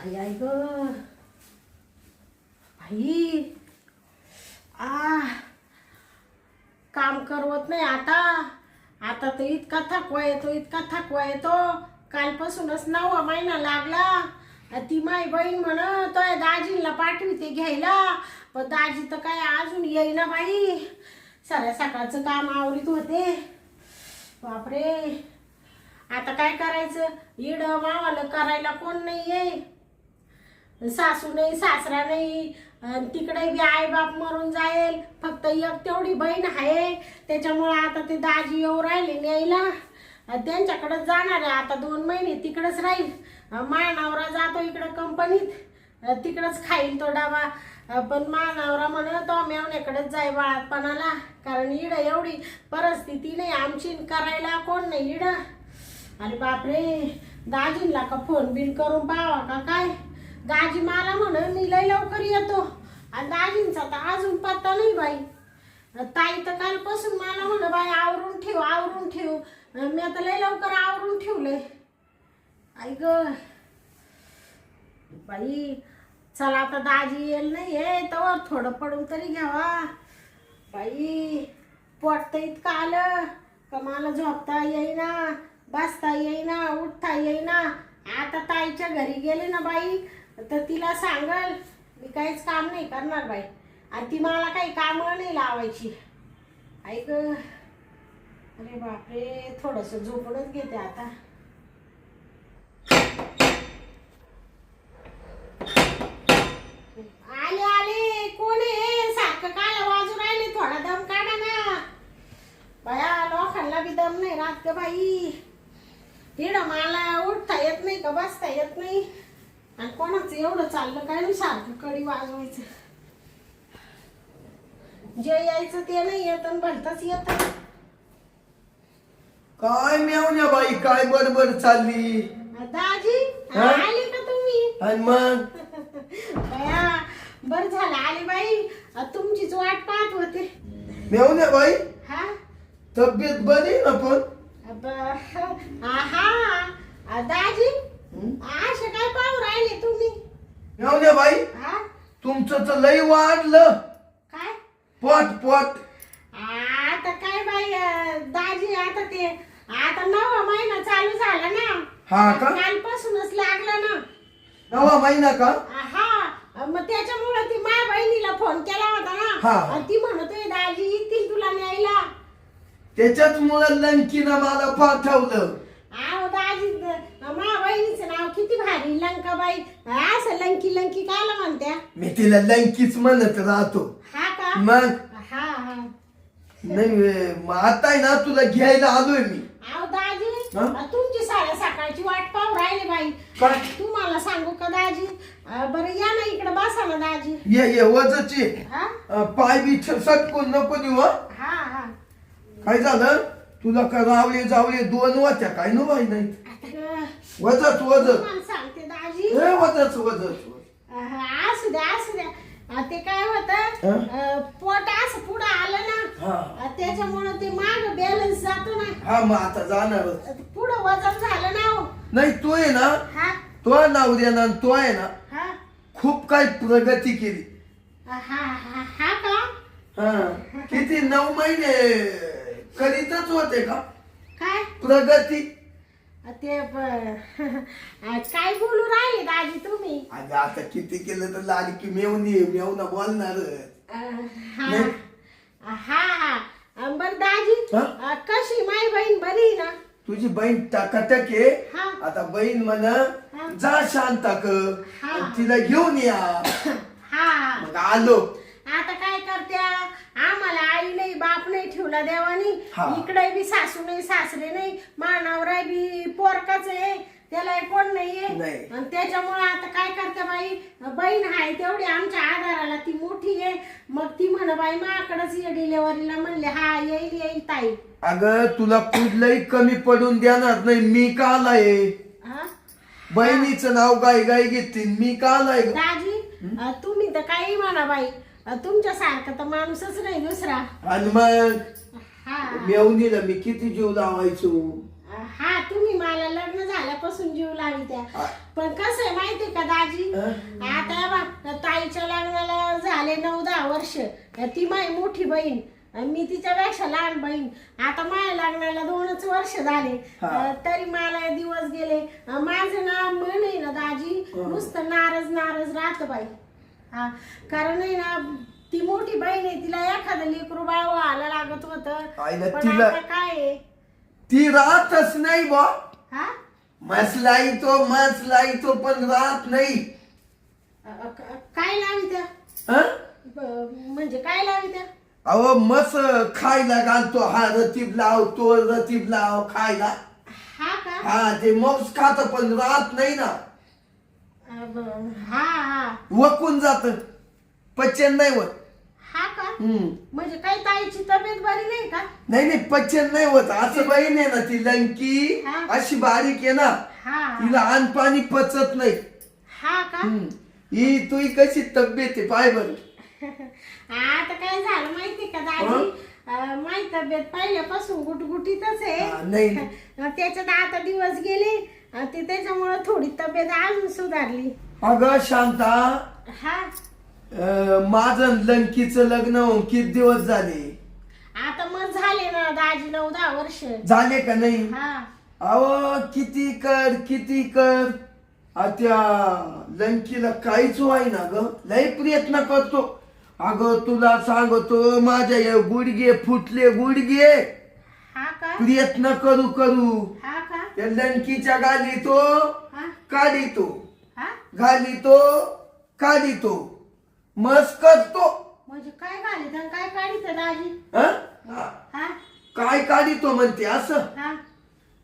आई आई ग आई काम करवत नाही आता तर इतका थकवा येतो कालपासूनच 9वा महिना लागला ती माई बहीण म्हणत दाजीला पाठविते घ्यायला पण दाजी तर काय अजून येईना बाई साऱ्या सकाळचं काम आवरीत होते बापरे आता काय करायचं इड मावाला करायला कोण नाहीये सासू नाही सासरा नाही तिकडे बी आई बाप मरून जाईल फक्त एक तेवढी बहीण आहे त्याच्यामुळे आता ते दाजी येऊ राहिले न्यायला त्यांच्याकडे जाणार आहे आता 2 महिने तिकडेच राहील मानावरा जातो इकडे कंपनीत तिकडेच खाईल तो डबा पण मानावरा म्हणतो मेवण्याकडेच जाय बाळापणाला कारण इड एवढी परिस्थिती नाही आमची करायला कोण नाही इड अरे बापरे दाजींना का फोन बिन करून पाहावा का काय दाजी मला म्हण मी लय लवकर येतो आणि दाजींचा तर अजून पत्ता नाही बाई ताई तर कालपासून मला म्हण बाई आवरून ठेव मी आता लय लवकर आवरून ठेवलंय आई ग बाई चला आता दाजी येईल नाही आहे तर थोडं पडून तरी घ्यावा बाई पोट तर इतकं आलं का मला झोपता येईना बसता येईना उठता येईना आता ताईच्या घरी गेले ना बाई तर तिला सांगल मी काहीच काम नाही करणार बाई आणि ती मला काही काम नाही लावायची ऐक अरे बापरे थोडस झोपूनच घेते आता आले कोण आहे सारखं काल वाजू राहिले थोडा दम काढा ना बाया लोकांना बी दम नाही राहत का बाई इड मला उठता येत नाही का बसता येत नाही आणि कोणाचं एवढं चाललं काय नाही सारखं कडी वाजवायचं जे यायचं ते नाही येत आणि भलतच येत काय मेवण्या बाई काय बडबड चालली दाजी आले का तुम्ही आणि मग बया बर झालं आले बाई तुमचीच वाट पाहत होते मेवण्या बाई हा तब्येत बरी ना पण हा दाजी असे काय पाहू राहिले तुम्ही मेवण्या बाई हा तुमचं तर लई वाढलं काय पोट आता काय बाई दाजी आता 9वा महिना चालू झाला ना हा का कालपासूनच लागला ना 9वा महिना का हा मग त्याच्यामुळे ती माझ्या बहिणीला फोन केला होता ना आणि ती म्हणतोय दाजी येतील तुला न्यायला त्याच्याच मुळे लंकीनं मला पाठवलं आहो दाजी माझ्या बहिणीचं नाव किती भारी लंकाबाई असं लंकी काला म्हणत्या मी तिला लंकीच म्हणत राहतो हा का मग हा नाही मग आता ना तुला घ्यायला आलोय मी आहो दाजी तुमची साऱ्या सकाळची वाट पाहू राहिले बाई काय तुम्हाला सांगू का दाजी बरं या ना इकडे बसा ना दाजी ये वजची पाय बी सटकून नको देऊ हा काय झालं तुला का रावले जावले 2 वाट्या काय नो बाई नाही वजच तुम्हाला सांगते दाजी वजच असू द्या ते काय होतं पोट असं पुढं आलं ना त्याच्यामुळे ते माग बॅलन्स जातो ना हा मग आता जाणार पुढं वजन झालं ना हो नाही तो आहे ना तो नावऱ्याना तो आहे ना खूप काही प्रगती केली हा का किती 9 महिने करीतच होते का काय प्रगती ते काय बोलू राहिले दाजी तुम्ही अगं आता किती केलं तर लाडकी मेवना बोलणार हा बर दाजी कशी माझी बहीण बरी ना तुझी बहीण टाकाटक आहे आता बहीण म्हणा जा शांता तिला घेऊन या मग आलो आता काय करत्या आम्हाला आई नाही बाप नाही ठेवला देवानी इकडे बी सासू नाही सासरे नाही मानावरा बी पोरकाच आहे त्याला कोण नाहीये आणि त्याच्यामुळे आता काय करते बाई बहीण आहे तेवढी आमच्या आधाराला ती मोठी आहे मग ती म्हण बाई माकडेच ये डिलेव्हरीला म्हणले हा येईल ताई अगं तुला कुठलंही कमी पडून देणार नाही मी का आलाय बहिणीचं नाव गाय घेतली मी का आलाय दाजी तुम्ही तर काही म्हणा बाई तुमच्या सारखं तर माणूसच नाही दुसरा आणि मग मेवणीला मी किती जीव लावायचो तुम्ही मला मला लग्न झाल्यापासून जीव लावी त्या. पण कसं आहे माहितीये का दाजी, आता बघ ताईच्या लग्नाला झाले 9-10 वर्ष. ती माझी मोठी बहीण, मी तिच्यापेक्षा लहान बहीण. आता माझ्या लग्नाला 2च वर्ष झाले, तरी मला दिवस गेले. माझं ना मन आहे ना दाजी नुसतं नाराज नाराज राहत बाई. हा, कारण आहे ना ती मोठी बहीण आहे, तिला एखादं लेकरू बाळ व्हायला लागत होतं. पण आता काय आहे, ती राहतच नाही बा. हा, मसलाई तो पण राहत नाही. काय लावी त्या, म्हणजे काय लावी त्या? अहो मस खायला घालतो, हा रतीब लाव तो रतीब लाव खायला. हा का? हा, ते मग खात पण राहत नाही ना. हा हा, वकून जात, पचन नाही होत. हा का? म्हणजे काही ताईची तब्येत बरी नाही का? नाही पचन नाही होत. असं बहीण आहे ना ती लंकी, अशी बारीक आहे ना, तिला अन्न पाणी पचत नाही. हा का? ही तुझी कशी तब्येत आहे पाय बर. आता काय झालं माहितीये का दादी, माझी तब्येत पहिल्यापासून गुटगुटीतच आहे. त्याच्यात आता दिवस गेले, ते त्याच्यामुळे थोडी तब्येत अजून सुधारली. अगं शांता, हा, माझं लंकीचं लग्न होऊन किती दिवस झाले? आता मग झाले ना दाजी 9-10 वर्ष झाले का नाही? हा, अहो किती कर त्या लंकीला काहीच व्हाय ना ग. लय प्रयत्न करतो. अगं तुला सांगतो, माझ्या हे गुडघे फुटले गुडघे. हा का? प्रयत्न करू हा का? त्या लंकीच्या घालितो काढितो, हा, घालितो काढितो, मस्त करतो. म्हणजे काय घालीत आणि काय काढीत दाजी? हा, काय काढितो म्हणते असं. हा,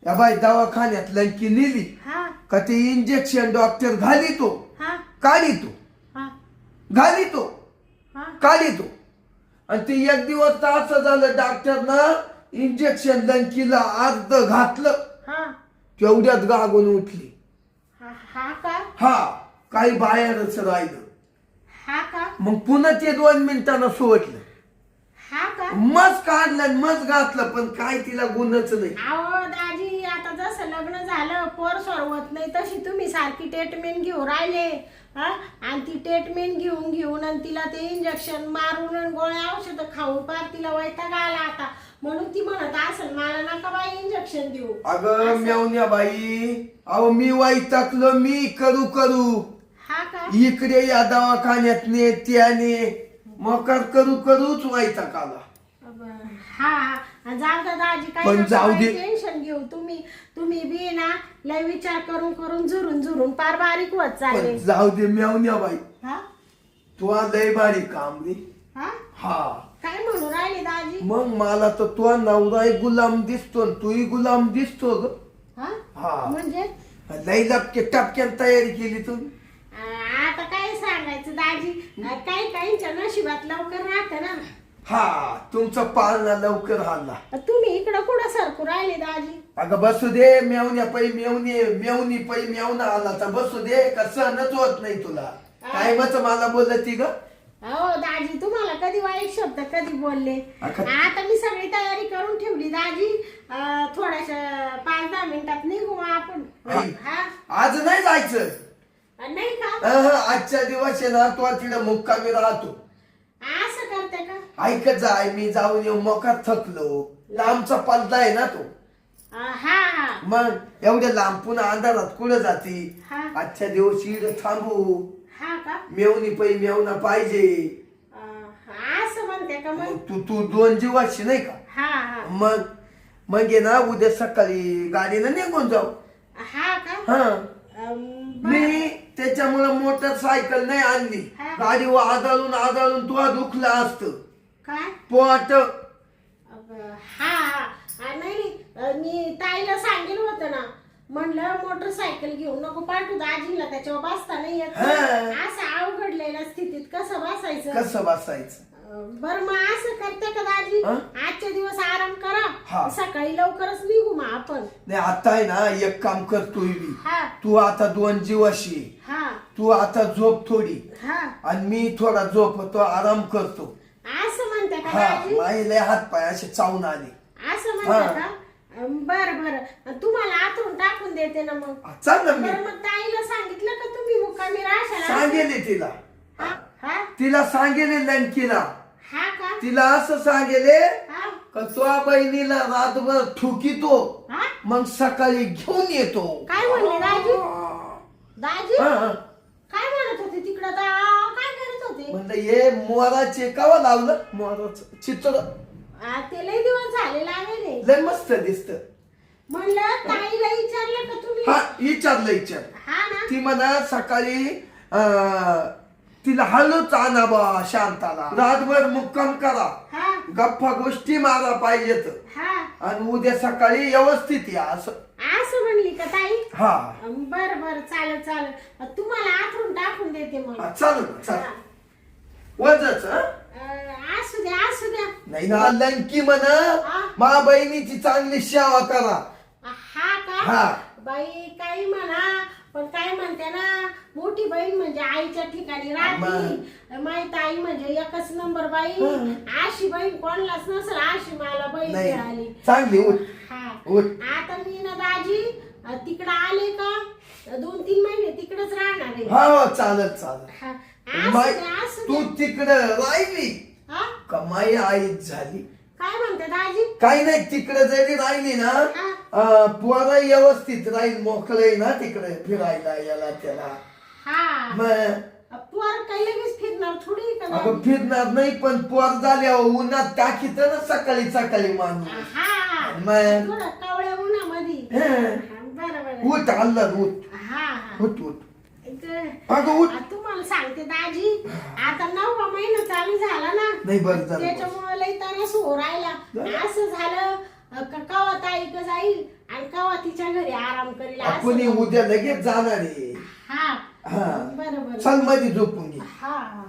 या बाई दवाखान्यात लंकी नेली हा, का ते इंजेक्शन डॉक्टर घालितो हा, काढितो, हा, घालितो हा, काढितो. आणि ते एक दिवस तर असं झालं, डॉक्टरनं इंजेक्शन लंकीला अर्ध घातलं, हा, तेवढ्यात गागून उठली. हा का? हा, काही बाहेरच राहिलं. हा का? मग पुन्हा ते 2 मिनिटांना सोडलं. हा का? मस्त काढलं मस्त घातलं, पण काय तिला गुणच नाही. अहो दाजी, आता जसं लग्न झालं पोर सोडवत नाही तशी तुम्ही सारखी ट्रीटमेंट घेऊन राहिले. आणि ती ट्रीटमेंट घेऊन आणि तिला ते इंजेक्शन मारून आणि गोळ्या औषध खाऊन पार तिला वैताग आला आता. म्हणून ती म्हणत असेल मला नका बाई इंजेक्शन देऊ. अगं मेवण्या बाई, अहो मी वैतागलो, मी करू हा का? इकडे या दवाखान्यात ने त्याने मकर करूच वैताग आला. हा, जाऊ द्या दाजी, पण जाऊ दे. टेन्शन घेऊ. तुम्ही बी ना लय विचार करून झुरून पार बारीक होत चालले. जाऊ दे मेवण्या बाई, हा, तू लय बारीक काम रे. हा, काय म्हणू राहिले दाजी? मग मला तर तो नवरा गुलाम दिसतो, तूही गुलाम दिसतो ग. हा, म्हणजे लय टपक्यात तयारी केली तुम्ही. आता काय सांगायचं दाजी, काहींच्या नशिबात लवकर राहत ना. हा, तुमचा पाळणा लवकर हल्ला. तुम्ही इकडं कुठं सरकू राहिले दाजी? अगं बसू दे, मेवण्या पै मेवणी पै मेवना आला तर बसू दे. कसं होत नाही तुला काय मच मला बोलती ग. हो दाजी, तुम्हाला कधी वाईट शब्द कधी बोलले? आता मी सगळी तयारी करून ठेवली दाजी. थोड्याशा 5-10 मिनिटात निघू आपण. आज नाही जायचं? नाही का? आजच्या दिवस आहे ना, तो तिकडे मुक्कामी राहतो. असं करते का? ऐकत जाय, मी जाऊन येऊ, मोका थकलो. लांबचा पल्ला आहे ना तो. हा, मग एवढ्या लांब पुन्हा अंधारात कुठं जाती? आजच्या दिवस इकडे थांबू. हा का? मेवणी पै मेवना पाहिजे असं म्हणते का? मग तू 2 जीवाशी नाही का? हा, मग आहे ना, उद्या सकाळी गाडीनं निघून जाऊ. हा का? हा, मी त्याच्यामुळे मोटरसायकल नाही आणली. गाडीवर आदळून तुला दुखलं असत काय पोट. हा, नाही मी ताईला सांगितलं होतं ना, म्हणलं मोटरसायकल घेऊन नको पाठवू दाजीला, त्याच्यावर बसता नाही येत. असं अवघडलेल्या स्थितीत कसं बसायचं? बरं मग असं करते का दाजी, आजच्या दिवस आराम करा, सकाळी लवकरच निघू मग आपण. नाही आता आहे ना, एक काम करतोय मी. तू आता 2 जीवाशी, तू आता झोप थोडी आणि मी थोडा झोपतो, आराम करतो. असं म्हणते का दाजी? माझे लय हात पाय असे चावून आले. असं म्हणते का? बरं बरं तुम्हाला आतून टाकून देते ना मग. चाल ना मी बरं मग ताईला सांगितलं का तुम्ही मुक्कामी राहशाल? सांगेले तिला हा हा तिला सांगेले लंकीला हा का तिला असं सांगेले हा का तुझ्या बहिणीला रातभर ठुकीतो हा मग सकाळी घेऊन येतो. काय म्हणले दाजी? दाजी हा, हा. काय म्हणत होते तिकडं तर काय करत होते? म्हणलं हे मोराचे कावा लावलं मोराचं चित्र ते लय दिवस झाले लागले. लय मस्त दिसत. म्हणलं ताईला विचारलं का तुम्ही? हा विचार हा ना ती म्हणा सकाळी तिला हळूच आणा बा शांताला रातभर मुक्काम करा हा गप्पा गोष्टी मारा पाहिजेत हा आणि उद्या सकाळी व्यवस्थित या असं. असं म्हणली का ताई? हा बर बर चालेल चालेल तुम्हाला आथरून टाकून देते मग. चालेल चालेल वजच असू द्या असू द्या. नाही ना लंकी म्हणा मा बहिणीची चांगली सेवा करा. हा का हा. बाई काही म्हणा पण काय म्हणते ना मोठी बहीण म्हणजे आईच्या ठिकाणी राहते. माहित आई म्हणजे एकच नंबर बाई. अशी बहीण कोणालाच नसेल अशी मला बहीण नाही मिळाली. चांगली उठ हा उठ. आता मी ना दाजी तिकडं आले का 2-3 महिने तिकडच राहणार आहे. हा हो, चालेल चालेल. हा, असू माय द्या, असू तू द्या. तिकडं राहिली हा? कमाई आईच झाली. काय म्हणते दाजी? काही नाही तिकडे जरी राहिली ना पोरं व्यवस्थित राहील मोकळे ना तिकडे फिरायला याला त्याला. हा मग पोर काही लगेच फिरणार थोडी का अगं दाजी? फिरणार नाही पण पोर झाल्यावर उन्हात टाकीत ना सकाळी सकाळी माणूस. हा मग थोडं कवळ्या उन्हामध्ये. हं. बरोबर उठ हल्लर उठ हा हा उठ उठ अगं उठ. तुम्हाला सांगते दाजी आता 9वा महिना चालू झाला ना नाही बरं झालं त्याच्यामुळे लई त्रास हो राहिला. असं झालं का कवा ताई का जाईल आणि कवा तिच्या घरी आराम करील असं आपण झालं. उद्या लगेच जाणार आहे. हा हा बरोबर चल मध्ये झोपून घे. हा हा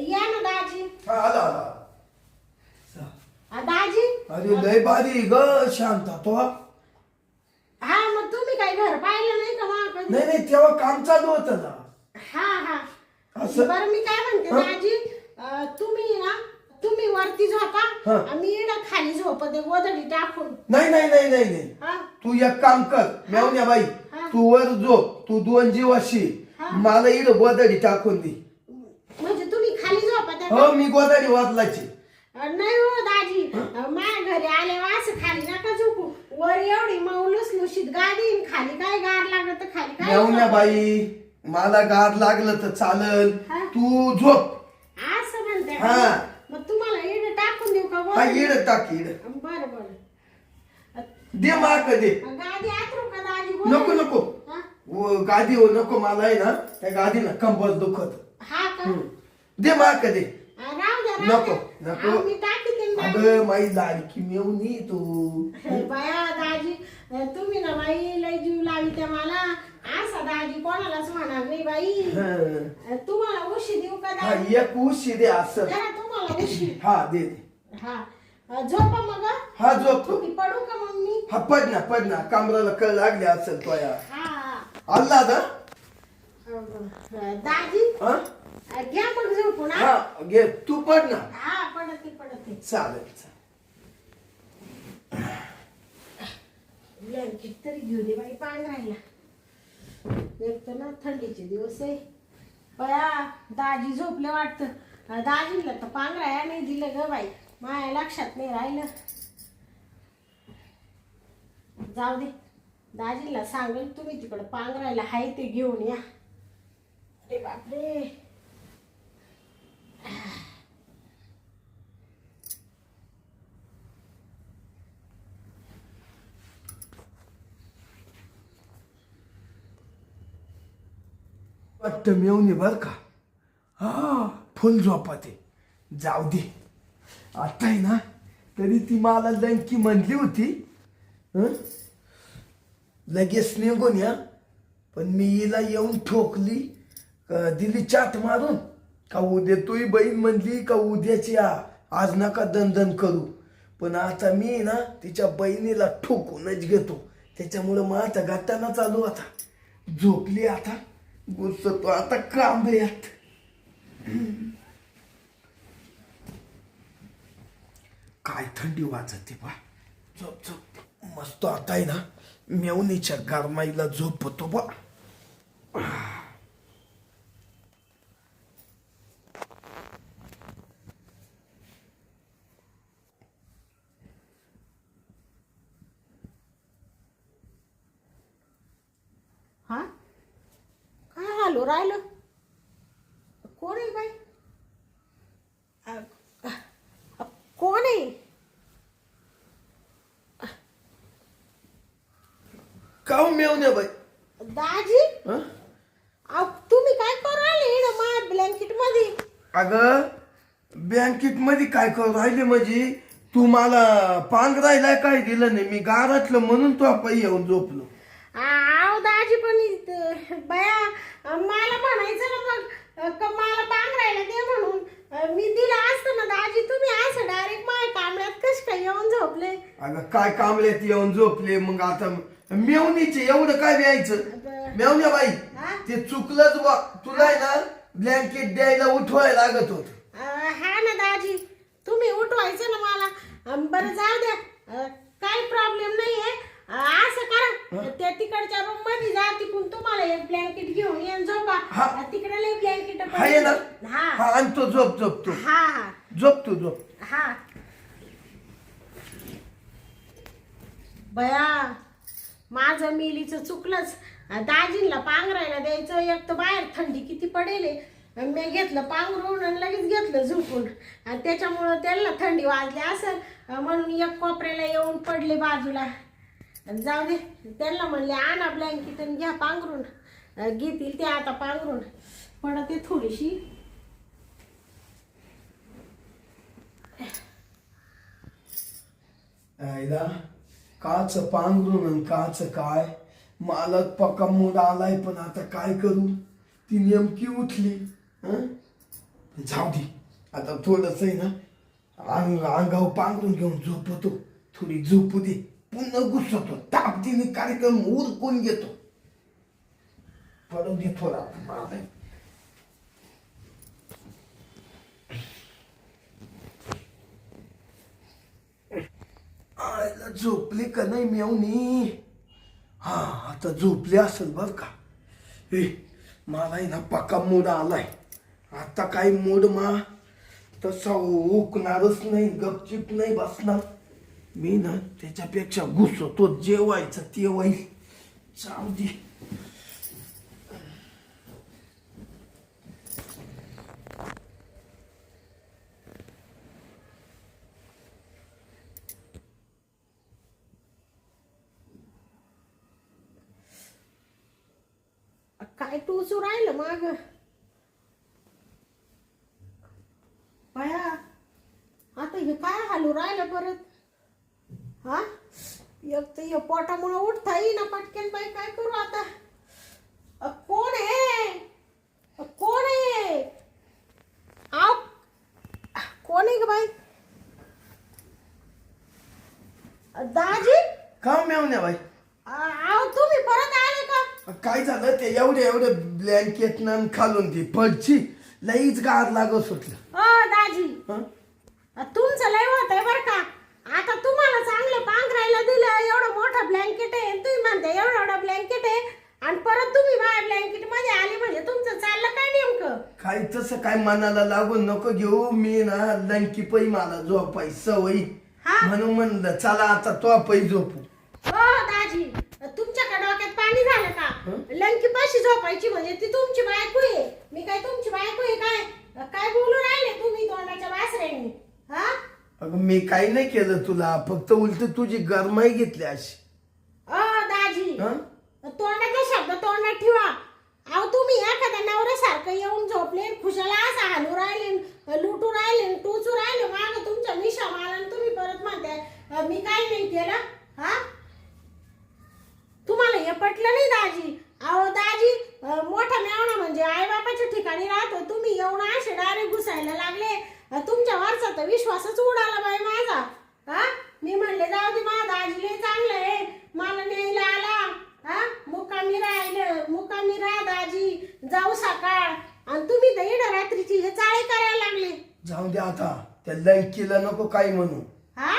या ना दाजी. हा, आला आला. दाजी अरे लय भारी ग शांता तो. हा मग तुम्ही काय घर पाहिलं नाही का मग कधी? नाही नाही तेव्हा काम चालू होतं ना. हा हा असं बरं मी काय म्हणते हं? दाजी तुम्ही वरती झोपा हं. आणि मी इकडं खाली झोपते गोधडी टाकून. नाही नाही नाही नाही नाही हा तू एक काम कर मेवण्या बाई हा. तू वर झोप तू 2 जीवाशी हा. मला इकडं गोदडी टाकून दे. म्हणजे तुम्ही खाली झोपा त्या हो मी गोदडी वाचलाची. नाही हो दाजी माझ्या घरी आले असं खाली नका झोपू. वर एवढी मौलूस लुशीत गाडी आणि खाली काय गार लागत तर खाली काय मेवण्या झोपायचं? बाई मला गार लागलं तर चालल हा. तू झोप. असं म्हणते हा. का? मग तुम्हाला इकडे टाकून देऊ का हा वर? इड टाक इड बरं बरं दे माक दे. गादी आतरू का दाजी नको नको हा? गादी हो नको मला आहे ना त्या गादीला कंबर दुखत. हा का दे माक दे. राहू द्या नको, राहू द्या. नको. अहो, मी टाकीते ना दाजी. अगं माई लाडकी मेवणी तू. बाया दाजी तुम्ही ना बाई लय जीव लावी त्या मला. असा दाजी कोणालाच म्हणणार नाही बाई. हं. तुम्हाला उशी देऊ का हा दाजी? एक उशी दे असं. जरा तुम्हाला उशी. हा दे दे. हा झोपा मग हं? हा झोप तुम्ही पडू का मग मी? हा पड ना कमराला कळ लागली असेल तो या हा अल्ला दा. दाजी हा घ्या मग झोपून हा? हा घे तू पड ना. हा पडते चालेल ब्लँकेट तरी घेऊ दे बाई पांघरायला. एक तर ना थंडीचे दिवस आहे बया. दाजी झोपले वाटतं. दाजीला तर पांघराया नाही दिलं ग बाई. माझ्या लक्षात नाही राहिलं. जाऊ दे दाजीला सांगेल तुम्ही तिकडं पांघरायला हाय ते घेऊन या. अरे बापरे वाटतं मेवणी बर का. हा फुल झोपाते. जाऊ दे आता आहे ना तरी ती मला लंकी म्हणली होती हं? लगेच निघून या पण मी हिला येऊन ठोकली दिली चाट मारून का उद्या तूही बहीण म्हणली का उद्याची आज नका दंदन करू. पण आता मी ना तिच्या बहिणीला ठोकूनच घेतो. त्याच्यामुळं मग आता गाताना चालू आता झोपली आता गुस्सतो आता कांबऱ्यात. काय थंडी वाजते बा. झोप झोप मस्त आता आहे ना, मेवणीच्या गरमाईला झोपतो बा. हा काय हालू राहिलं? कोण आहे बाई? कोण आहे? का मेवण्या बाई? दाजी हं? तुम्ही काय करू राहिले माझ्या ब्लँकेट मध्ये? अगं बँकेट मध्ये काय करू राहिले म्हणजे तू मला पांघरायला काय दिलं नाही, मी गारातलं म्हणून तो आपण येऊन झोपलो. आव दाजी पण बया मला म्हणायचं ना मग मला पांघरायला दे म्हणून. मी दिलं असतं ना दाजी. तुम्ही असं डायरेक्ट माझ्या कांबळ्यात कश काय येऊन झोपले? अगं काय कांबळ्यात येऊन झोपले? मग आता मेवणीचे एवढं काय द्यायचं? मेवण्या बाई हा? ते चुकलंच बा. तुला आहे ना ब्लँकेट द्यायला उठवायला लागत होत. हा ना दाजी, तुम्ही उठवायचं ना मला. बरं जाऊ द्या, काही प्रॉब्लेम नाहीये. असं करा, त्या तिकडच्या रूम मध्ये जा, तिकडून तुम्हाला एक ब्लँकेट घेऊन येऊन झोपा. तिकडे लई ब्लँकेट आहे ना? हा हा आणतो. झोप झोप तू. हा हा झोप तू झोप. हा. बया माझं मिलीचं चुकलंच. दाजींना पांघरायला द्यायचं. एक तर बाहेर थंडी किती पडेल. मी घेतलं पांघरून आणि लगेच घेतलं झोपून. आणि त्याच्यामुळं त्यांना थंडी वाजली असेल म्हणून एक कोपऱ्याला येऊन पडले बाजूला. जाऊ दे, त्यांना म्हणले आणा ब्लँकेट आणि घ्या पांघरून. घेतील ते आता पांघरून. पडते थोडीशी. आईला काच पांघरून आणि काच काय, मला पक्का मूड आलाय. पण आता काय करू? ती नेमकी उठली. हं? जाऊ दे आता थोडस आहे ना, अंगावर पांघरून घेऊन झोपतो. थोडी झोपू दे, पुन्हा घुसतो. ताकदीने कार्यक्रम उरकून घेतो. पडू दे थोडा. आईला झोपली का नाही मेवणी? हा आता झोपली असेल बर का. ए मला आहे ना पक्का मूड आलाय. आता काही मूड मा तसा उकणारच नाही, गपचिप नाही बसणार मी ना. त्याच्यापेक्षा घुसतो, जेवायचं ते होईल. जाऊ दे. काय टोचू राहिलं माग? बाया आता हे काय हालू राहिलं परत? हा एक तर हे पोटामुळे उठता येईना पटकन. बाई काय करू आता? कोण आहे? कोण आहे? आव कोण आहे ग बाई? दाजी का मेवण्या बाई? आव तुम्ही परत आले का? काय झालं ते एवढे ब्लँकेट न खालून ती पडची लईच गार लागत सुटलं. दाजी हं? तुमचं लय होत आहे बरं का. आता तुम्हाला चांगलं पांघरायला दिलं, एवढं मोठं ब्लँकेट आहे. तुम्ही म्हणता एवढं ब्लँकेट आहे आणि परत तुम्ही माझ्या ब्लँकेट मध्ये आले म्हणजे तुमचं चाललं काय नेमकं? काय तसं काय मनाला लागून नको घेऊ. मी ना लंकी पै मला झोपाय सवयी हा? म्हणून म्हणलं चला आता तो पै झोपू. दाजी तुमच्याकडे डोक्यात पाणी झालं का? लंकी पाशी झोपायची म्हणजे ती तुमची बायको आहे. मी काय तुमची बायको आहे काय? काय बोलू राहिले तुम्ही तोंडाच्या वासऱ्याने? हा अगं मी काही नाही केलं तुला, फक्त उलट तुझी गरमाई घेतली अशी. दाजी हं? तोंडाचा शब्द तोंडात ठेवा. अहो तुम्ही एखाद्या नवऱ्यासारखं येऊन झोपले, खुशाला असं हालू राहिले, लुटू राहिले, टोचू राहिले माग तुमच्या मिशा माला. तुम्ही परत म्हणताय मी काही नाही केलं. हा तुम्हाला हे पटलं नाही दाजी? अहो दाजी मोठा मेवणा म्हणजे आई बापाच्या ठिकाणी राहतो. तुम्ही येऊन असे डायरेक्ट घुसायला लागले. तुमच्या वरचा तर विश्वासच उडाला बाई माझा. हा मी म्हणले जाऊ दे, माझा दाजी लय चांगलं आहे, मला न्यायला आला. हा मुक्कामी राहा दाजी, जाऊ सकाळ. आणि तुम्ही तर येणं रात्रीची हे चाळे करायला लागले. जाऊ दे आता, त्या लंकीला नको काही म्हणू. हा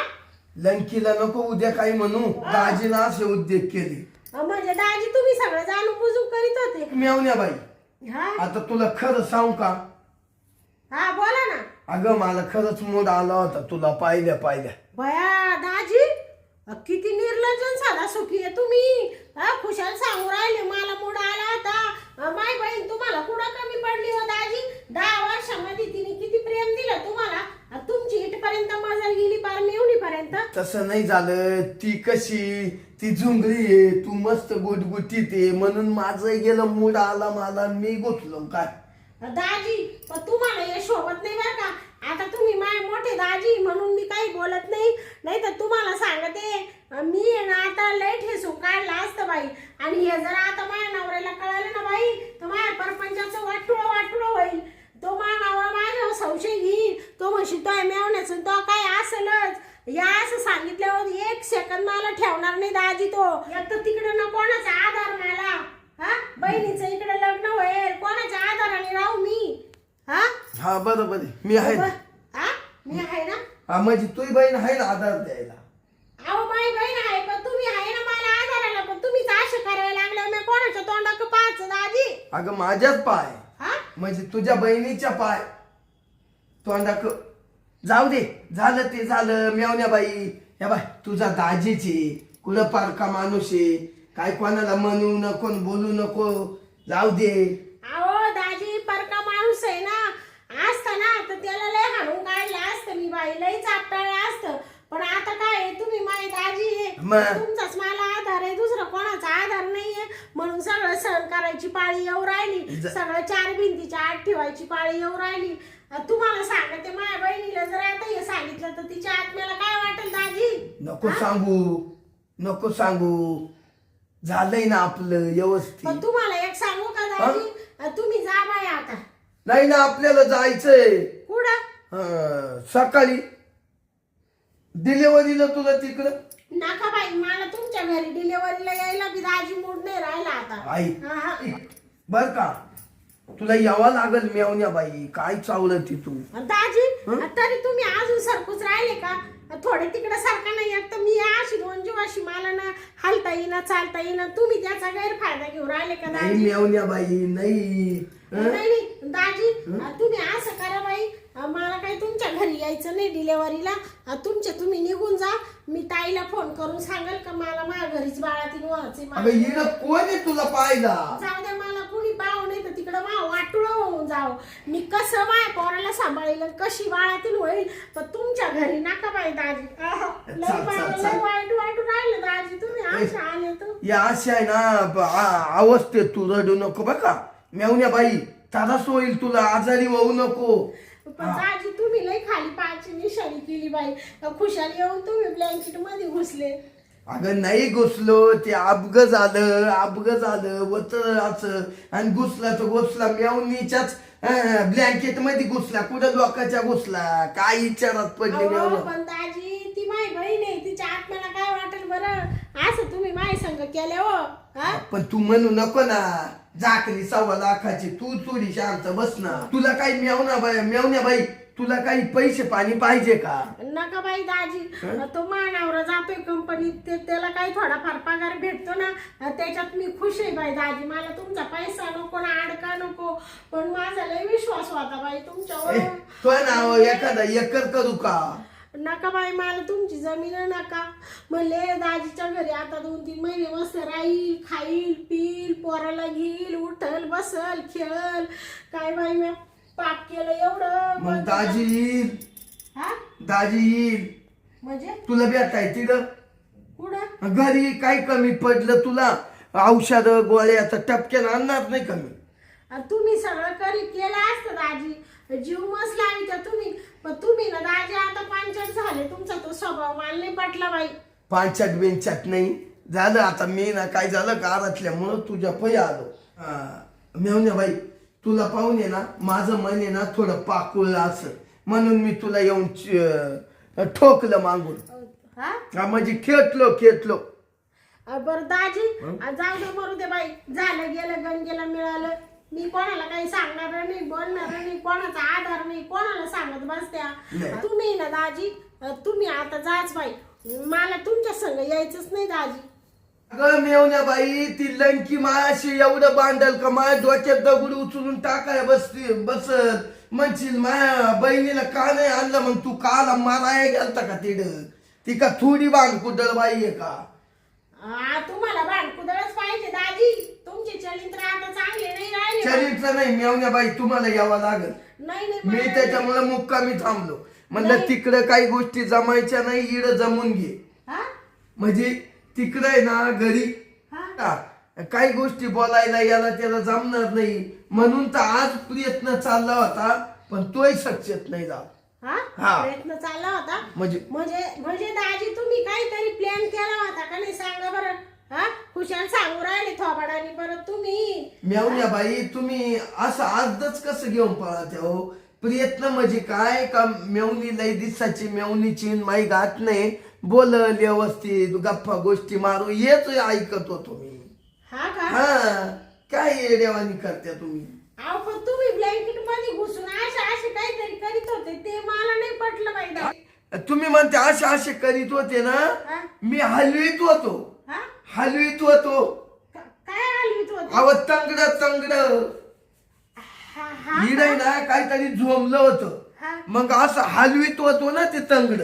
लंकीला नको उद्या काही म्हणू, दाजीला असे उद्योग केले. म्हणजे दाजी तुम्ही सगळं जाणून बुजून करीत होते. मेवण्या बाई हा आता तुला खरं सांगू का? हा बोला ना. अगं मला खरंच मूड आला होता तुला पाहिल्या पाहिल्या. बया दाजी किती निर्लज्जन साधा सुखी आहे तुम्ही. खुशाल सांगू राहिले मला मूड आला होता. माय बहीण तुम्हाला कुठं कमी पडली हो दाजी. 10 वर्षामध्ये तिने किती प्रेम दिलं तुम्हाला. तुमची इथपर्यंत मजल गेली पार मेवणीपर्यंत. तसं नाही झालं. ती कशी ती झुंगळी आहे, तू मस्त गुटगुटीत आहे म्हणून माझं गेलं मूड आला मला, मी गुतलो काय. दाजी पण तुम्हाला हे शोभत नाही बरं का. आता तुम्ही माय मोठे दाजी म्हणून मी काही बोलत नाही. नाही तर तुम्हाला सांगते मी आहे ना आता लय ठेसून काढला असतं बाई. आणि हे जर आता माझ्या नवऱ्याला कळालं ना बाई तर माझ्या परपंचाचं वाटुळं वाटुळं होईल. तो माझ्या नवरा माझ्यावर संशय घेईल. तो म्हणशील तो मेवण्याचं तो काय असेलच. या असं सांगितल्यावर 1 सेकंद मला ठेवणार नाही दाजी तो. एक तर तिकडे ना कोणाचा आधार मला. हा बहिणीचं इकडे लग्न होईल कोणाच्या आधाराने राहू मी. हा हा बरोबर आहे, मी आहे ना. हा मी आहे ना. हा म्हणजे तुझी बहीण आहे ना आधार द्यायला. अहो माझी बहीण आहे पण तुम्ही आहे ना मला आधाराला. पण तुम्हीच असे करायला लागले मी कोणाच्या तोंडाक पाहायचं दाजी. अगं माझ्याच पाय हा म्हणजे तुझ्या बहिणीच्या पाय तोंडाक. जाऊ दे झालं ते झालं. मेवण्या बाई या बाय तुझा दाजीची कुठं पारका माणूस आहे. काय कोणाला म्हणू नको बोलू नको. जाऊ दे. अहो दाजी परका माणूस आहे ना. असतं ना तर त्याला लय हाणून काढलं असतं मी बाई. लय चापटाळलं असतं. पण आता काय तुम्ही माझी दाजी आहे. तुमचाच मला आधार आहे. दुसरा कोणाचा आधार नाहीये. म्हणून सगळं सहन करायची पाळी येऊ राहिली. सगळं 4 भिंतीच्या आत ठेवायची पाळी येऊ राहिली. तुम्हाला सांगते माझ्या बहिणीला जर आता हे सांगितलं तर तिच्या आत्म्याला काय वाटेल दाजी. नको सांगू नको सांगू. झालंय ना आपलं व्यवस्थित. पण तुम्हाला एक सांगू का दाजी तुम्ही जा बाय आता. नाही ना आपल्याला जायचंय कुठं. सकाळी डिलेवरीला तुला तिकडं. नका बाई मला तुमच्या घरी डिलेवरीला यायला बी दाजी मूड नाही राहिला आता. आई हा. बर का तुला यावं लागल मेवण्या बाई. काय चावलं ती तू. दाजी तरी तुम्ही अजून सरकूच राहिले का. थोडे तिकडे सारखा नाही. एक तर मी अशी 2 जीवाशी मला ना हालता येईना चालता येईना. तुम्ही त्याचा गैरफायदा घेऊन राहिले का नाही दाजी. मेवण्या बाई नाही. नाही दाजी तुम्ही असं करा बाई. मला काही तुमच्या घरी यायचं नाही डिलेवरीला. तुम्ही निघून जा. मी ताईला फोन करून सांगेल का मला माझ्या घरीच बाळातीन व्हायचे. अगं हिला कोण आहे तुला पाहिला. जाऊ द्या मला कुणी पाहू नाही तर तिकडं मा वाटुळं होऊन जाऊ. मी कसं माझ्या पोराला सांभाळेल कशी बाळातीन होईल. पण तुमच्या घरी नका बाई दाजी. लय वाईट वाटून राहिलं दाजी तुम्ही अशा आले तर. या अशा आहे ना अवस्थेत तू रडू नको बघा मेवण्या बाई. त्रास होईल तुला. आजारी होऊ नको. पण दाजी तुम्ही लय खाली पायाची निशाणी केली बाई. खुशाल येऊन तुम्ही ब्लँकेट मध्ये घुसले. अगं नाही घुसलो. ते अपघ झालं वतराचं. आणि घुसला तर घुसला मेवणीच्याच ब्लँकेट मध्ये घुसला. कुठं लोकांच्या घुसला. काय विचारात पडले मेवण्या. पण दाजी ती माझी बहीण आहे. तिच्या आत्म्याला काय वाटेल बरं असं तुम्ही माझी संग केले हो. हा पण तू म्हणू नको ना. जाकरी 1.25 लाखाची तू चोरी शांत बस ना. तुला काही मेवण्या बाई तुला काही पैसे पाणी पाहिजे का. नका बाई दाजी. तो मानावर जातोय कंपनीत त्याला काही थोडाफार पगार भेटतो ना त्याच्यात मी खुश आहे बाई दाजी. मला तुमचा पैसा नको ना अडका नको. पण माझा लय विश्वास होता बाई तुमच्यावर. तो नाव एखादा एकर करू का. नका बाई मला तुमची जमीन नका. म्हणले दाजीच्या घरी आता 2-3 महिने मस्त राहील खाईल पिईल पोराला घेईल उठल बसल खेळल. काय बाई मी पाप केलं एवढं. मग दाजी येईल. हा दाजी येईल म्हणजे तुला भेटाय तिथं कुठं. घरी काही कमी पडलं तुला औषध गोळ्या तर टपक्यानं आणणार नाही कमी. तुम्ही सगळं केलं असतं दाजी. जीव मस्त लावित तुम्ही. पण तुम्ही ना दाजी आता 5 झाले. तुमचा तो स्वभाव मला नाही पटला बाई. 5 बेंचात नाही झालं. आता मी ना काय झालं घरातल्यामुळं तुझ्या पै आलो. मेवण्या बाई तुला पाहून आहे ना माझं मन आहे ना थोडं पाकुळलं असं म्हणून मी तुला येऊन ठोकलं मागून. हा म्हणजे खेटलो. बरं दाजी जाऊ दे मरू दे बाई. झालं गेलं गंगेला मिळालं. मी कोणाला काही सांगणार नाही बोलणार नाही. कोणाचा आधार नाही कोणाला सांगत बसत्या. तुम्ही ना दाजी तुम्ही आता जाच बाई, मला तुमच्या संग यायचंच नाही दाजी. अगं मेवण्या बाई, ती लंकी मायाशी एवढं बांधल का माझ्या डोक्यात दगड उचलून टाकाय बसल म्हणशील माया बहिणीला का नाही आणलं, मग तू काला माराय गेलता का तिड? ती का थोडी बांध कुदळ बाई आहे का? तुम्हाला भांडकुदळच पाहिजे दाजी, तुमचे चरित्र आता चांगले नाही राहिले. चरित्र नाही मेवण्या बाई, तुम्हाला यावं लागल. नाही नाही मी मला- त्याच्यामुळे मुक्कामी थांबलो. म्हणलं नाही. तिकडं काही गोष्टी जमायच्या नाही, इड जमून घे. हा? म्हणजे तिकडं आहे ना घरी हा? काही गोष्टी बोलायला याला त्याला जमणार नाही, म्हणून तर आज प्रयत्न चालला होता, पण तोही सक्सेस नाही झाला. हा? हा. प्रयत्न चालला होता म्हणजे म्हणजे म्हणजे दाजी तुम्ही काहीतरी प्लॅन केला होता का नाही सांगा बरं. हा, खुशाल सांगू राहिले थोबाडानी परत तुम्ही. मेवण्या बाई, तुम्ही असं आजच कसं घेऊन पळात हो? प्रयत्न म्हणजे काय का मेवणी लई दिसाची मेवणीची माई गात नाही, बोलल व्यवस्थित गप्पा गोष्टी मारू हेच ऐकत होतो मी. हा का? हा, काय येड्यावानी करत्या तुम्ही? अहो पण तुम्ही ब्लँकेट मध्ये घुसून असे काहीतरी करीत होते, ते मला नाही पटलं बाई दाजी. तुम्ही म्हणते असे असे करीत होते ना, हा? मी हलवीत होतो. हा? हलवीत होतो. काय हलवीत होते? अव तंगड हा हा हिड आहे ना काहीतरी झोमलं होतं, हा मग असं हलवीत होतो ना ते तंगड.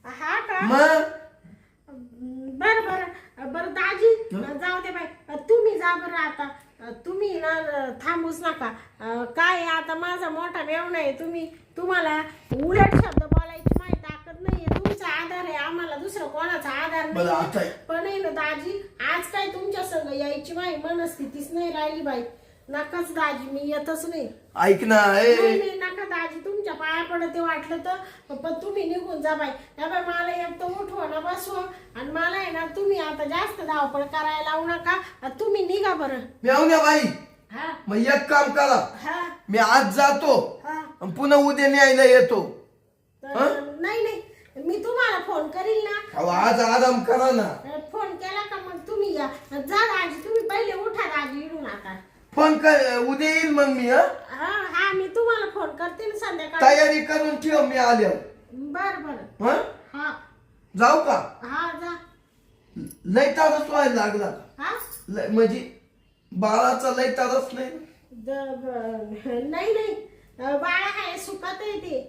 हा का? मग बर बर बर दाजी, जाऊ दे बाई, तुम्ही जा बरं आता. तुम्ही ना थांबूच नका. काय आहे, आता माझा मोठा मेवणा आहे, तुम्हाला उलट शब्द बोलायची माहिती ताकद नाहीये. तुमचा आधार आहे आम्हाला, दुसरं कोणाचा आधार बरं, आता नाही. आहे. पण आहे ना दाजी, आज काय तुमच्या संग यायची माझी मनस्थितीच नाही राहिली बाई. नकाच दाजी, मी येतच नाही. ऐक ना, नाही नाही नका दाजी, तुमच्या पाया पडते वाटलं तर, पण तुम्ही निघून जा बाई. या बाई मला एक तर उठवा ना बसवा, आणि मला आहे ना तुम्ही आता जास्त धावपळ करायला लावू नका. तुम्ही निघा बरं. मेवण्या बाई, हा मग एक काम करा, हा मी आज जातो हा. आणि पुन्हा उद्या न्यायला येतो. तर नाही नाही, मी तुम्हाला फोन करील ना. अहो, आज आराम करा ना. फोन केला का मग तुम्ही या. जा दाजी, तुम्ही पहिले उठा दाजी इडून आता. फोन कर, उद्या येईल मग मी. हा हा, मी तुम्हाला फोन करते ना संध्याकाळी. तयारी करून ठेव मी आल्यावर. बर बर. हं? हा जाऊ का? हा जा. लय तारच व्हायला लागला. हा म्हणजे बाळाचा लय तारच नाही. नाही नाही, बाळा आहे सुखात आहे ते.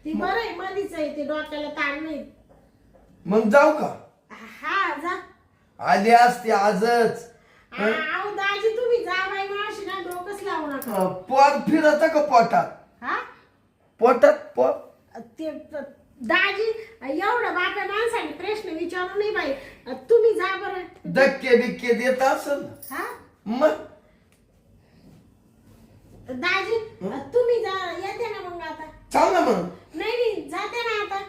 ती बरं आहे, मधीच आहे ते, डोक्याला ताण नाही. मग जाऊ का? हा जा. आली असते आजच. अहो दाजी तुम्ही जा बाई, मावशी ना डोकंच लावू नका. पोट फिरत का पोटात? हा पोटात पोट. ते दाजी एवढं बाप्या माणसाने प्रश्न विचारू नाही बाई. तुम्ही जा बरं. धक्के बिक्के देत असल हा मग. दाजी तुम्ही जा, येते ना मग आता. चाल ना मग. नाही नाही, जाते ना आता.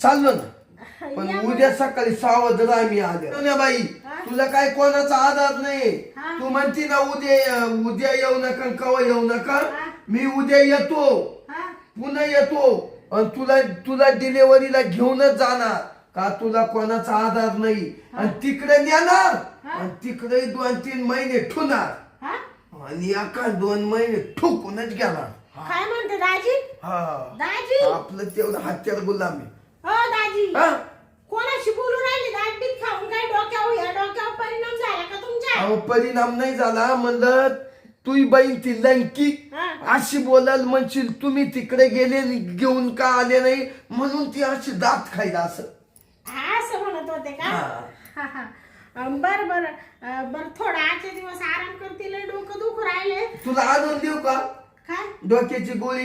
चाललो ना, पण या उद्या सकाळी सावध राह मी आल्या. बाई, हा? तुला काय कोणाचा आधार नाही. हा? तू म्हणती ना उद्या येऊ नका, कवा येऊ नका. हा? मी उद्या येतो, हा पुन्हा येतो, आणि तुला डिलेव्हरीला घेऊनच जाणार. का तुला कोणाचा आधार नाही, आणि तिकडे नेणार, हा? आणि तिकडे 2-3 महिने ठुणार, हा? आणि एका 2 महिने ठोकूनच गेला. काय म्हणते दाजी? हा, दाजी आपलं तेवढं हत्यार गुलामी. हो दाजी, हा? कोणाशी बोलून राहिली? दाटबीत खाऊन काय डोक्यावर या डोक्यावर परिणाम झाला का तुमच्या? अहो, परिणाम नाही झाला. म्हणलं तुही बहीण ती लंकी हा? अशी बोलाल म्हणशील, तुम्ही तिकडे गेले घेऊन का आले नाही, म्हणून ती अशी दात खायला असं. हा, असं म्हणत होते का? हा. हा हा. बर बर बर, थोडा आजचे दिवस आराम करतील, डोकं दुखू राहिले. तुला आणून देऊ का काय? डोक्याची गोळी?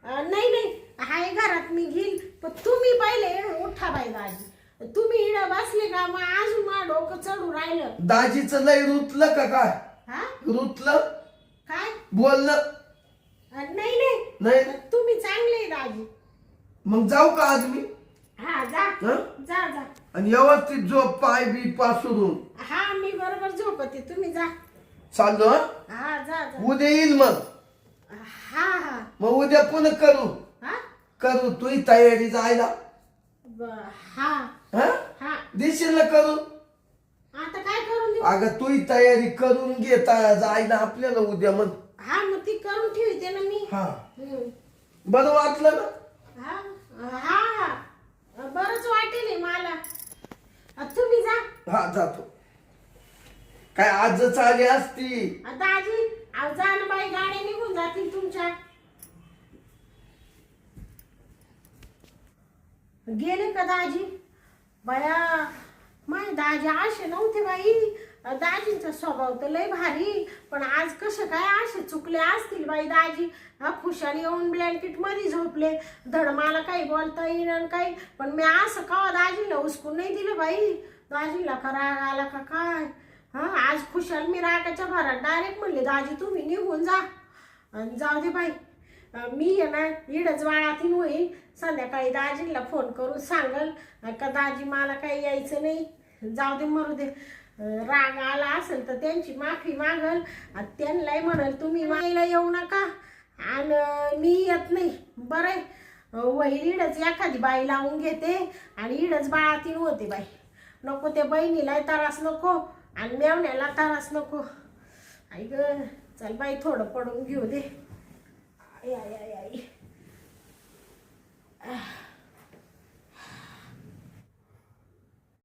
नाही नाही, हाय घरात, मी घेईल. पण तुम्ही पहिले उठा बाई दाजी. तुम्ही इडं बसले का मग अजून माझं डोकं चढू राहिलं. दाजीचं लय रुतलं का काय? हा रुतलं काय? बोललं नाही नाही, नाही? तुम्ही चांगले दाजी. मग जाऊ का आज मी? हा जा. हं? जा जा. आणि व्यवस्थित झोप, पाय बी पासरून. हा, मी बरोबर झोपते, तुम्ही जा. चाललो हं? हा जा जा. उद्या येईल मग. हा हा मग उद्या पुन्हा हा करू तुही तयारी जायला. हा हं? हा. देशील ना करू? आता काय करून देऊ? अगं तुही तयारी करून घेता जायला आपल्याला उद्या. मग हा, मग ती करून ठेवते ना मी. हा, हम्म. बरं वाटलं ना? हा हा हा. बरंच वाटेल मला. तुम्ही जा. हा जातो. काय आजच आली असती. दाजी अहो जा ना बाई, गाड्या निघून जातील तुमच्या. गेले का दाजी? बया माय दाजी असे नव्हते बाई. दाजींचा स्वभाव तर लय भारी, पण आज कसं काय असे चुकले असतील बाई दाजी. खुशाली येऊन ब्लँकेट मध्ये झोपले, धड मला काही बोलता येईन काही. पण मी असं का दाजीला उचकून नाही दिलं बाई. दाजीला का राग आला का काय? आज खुशाल मी रागाच्या भरात डायरेक्ट म्हणले दाजी तुम्ही निघून जा. जाऊ दे बाई, मी आहे ना इडच वाळातीन होईल. संध्याकाळी दाजीला फोन करून सांगल का दाजी मला काही यायचं नाही. जाऊ दे मरू दे. राग आला असेल तर त्यांची माफी मागल. त्यांनाही म्हणल तुम्ही मायला येऊ नका आणि मी येत नाही. बरं वही इडच एखादी बाई लावून घेते आणि इडच बाळातीन होते बाई. नको त्या बहिणीला त्रास नको आणि मेवण्याला त्रास नको. आई ग चल बाई थोडं पडून घेऊ दे. आई आई आई आई